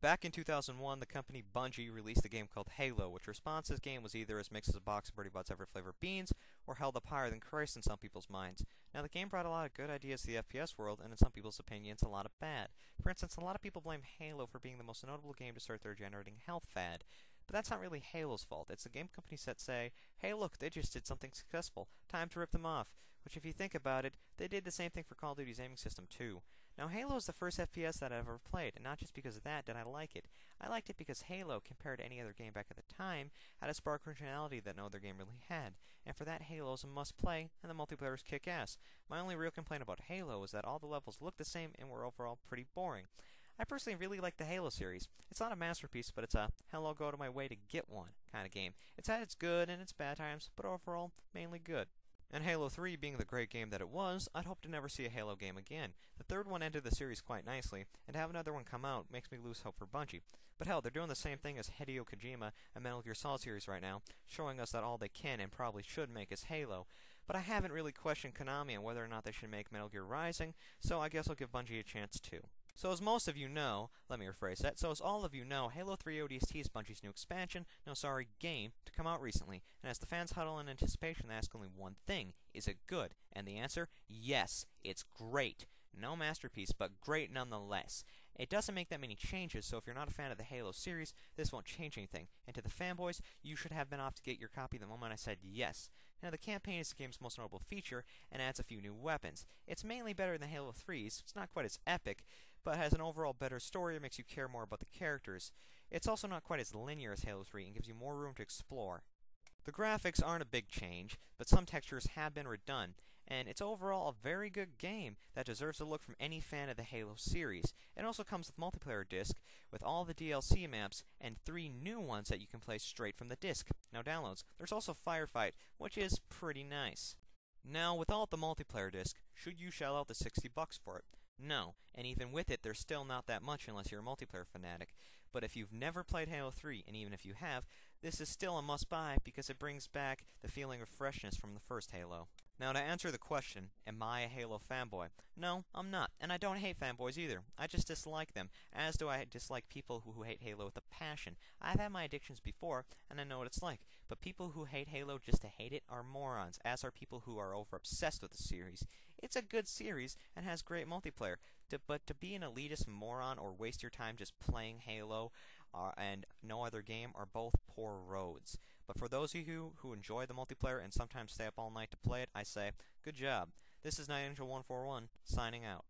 Back in 2001, the company Bungie released a game called Halo, which responds to this game was either as mixed as a box of Birdie But's every flavor beans, or held up higher than Christ in some people's minds. Now, the game brought a lot of good ideas to the FPS world, and in some people's opinions, a lot of bad. For instance, a lot of people blame Halo for being the most notable game to start their generating health fad. But that's not really Halo's fault. It's the game companies that say, hey look, they just did something successful. Time to rip them off. Which, if you think about it, they did the same thing for Call of Duty's aiming system too. Now, Halo is the first FPS that I've ever played, and not just because of that did I like it. I liked it because Halo, compared to any other game back at the time, had a spark of originality that no other game really had. And for that, Halo is a must-play, and the multiplayer is kick-ass. My only real complaint about Halo is that all the levels looked the same and were overall pretty boring. I personally really like the Halo series. It's not a masterpiece, but it's a hello, go to my way to get one kind of game. It's had its good and its bad times, but overall, mainly good. And Halo 3 being the great game that it was, I'd hope to never see a Halo game again. The third one ended the series quite nicely, and to have another one come out makes me lose hope for Bungie. But hell, they're doing the same thing as Hideo Kojima and Metal Gear Solid series right now, showing us that all they can and probably should make is Halo. But I haven't really questioned Konami on whether or not they should make Metal Gear Rising, so I guess I'll give Bungie a chance too. So as most of you know, let me rephrase that, so as all of you know, Halo 3 ODST is Bungie's new expansion, game, to come out recently, and as the fans huddle in anticipation, they ask only one thing: is it good? And the answer? Yes, it's great. No masterpiece, but great nonetheless. It doesn't make that many changes, so if you're not a fan of the Halo series, this won't change anything. And to the fanboys, you should have been off to get your copy the moment I said yes. Now, the campaign is the game's most notable feature, and adds a few new weapons. It's mainly better than Halo 3's, it's not quite as epic, but has an overall better story that makes you care more about the characters. It's also not quite as linear as Halo 3, and gives you more room to explore. The graphics aren't a big change, but some textures have been redone, and it's overall a very good game that deserves a look from any fan of the Halo series. It also comes with multiplayer disc, with all the DLC maps, and 3 new ones that you can play straight from the disc. Now downloads. There's also Firefight, which is pretty nice. Now, without the multiplayer disc, should you shell out the $60 for it? No, and even with it, there's still not that much unless you're a multiplayer fanatic. But if you've never played Halo 3, and even if you have, this is still a must-buy because it brings back the feeling of freshness from the first Halo. Now, to answer the question, am I a Halo fanboy? No, I'm not, and I don't hate fanboys either. I just dislike them, as do I dislike people who hate Halo with a passion. I've had my addictions before, and I know what it's like, but people who hate Halo just to hate it are morons, as are people who are over-obsessed with the series. It's a good series, and has great multiplayer, but to be an elitist moron or waste your time just playing Halo and no other game are both poor roads. But for those of you who enjoy the multiplayer and sometimes stay up all night to play it, I say, good job. This is Night Angel 141, signing out.